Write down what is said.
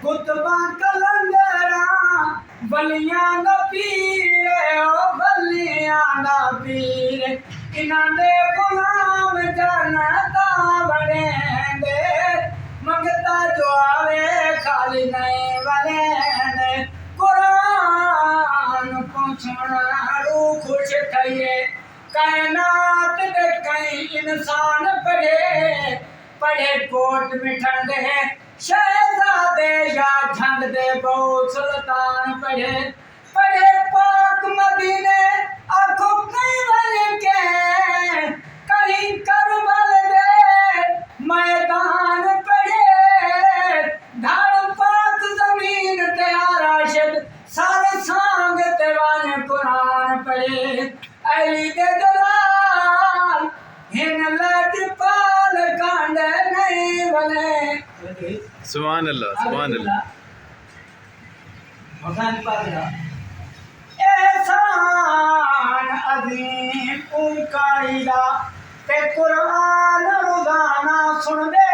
खुतबा कलंदरा बलियां दा पीर ओ बलियां दा पीर इन्हां दे गुलाम जनता बनेंदे मंगता जो आवे खाली नहीं बनेंदे कुरान पहुंचणारू खुश थिए कायनात दे कई इंसान पढ़े पढ़े कोट मिठण दे शहजादे या झंड दे बहुत सुल्तान पढ़े पढ़े पाक मदीने आंखों कई बल के कहीं करबल दे मैदान पढ़े धड़ पाक जमीन ते आराशद सारे सांग ते वाले कुरान पढ़े अली दे दलाल हिन लजपाल कांड नहीं बने सुभान अल्लाह सुभान अल्लाह भगवान पादरा एहसान अजीम उनका इला ते कुरान रोजाना सुन दे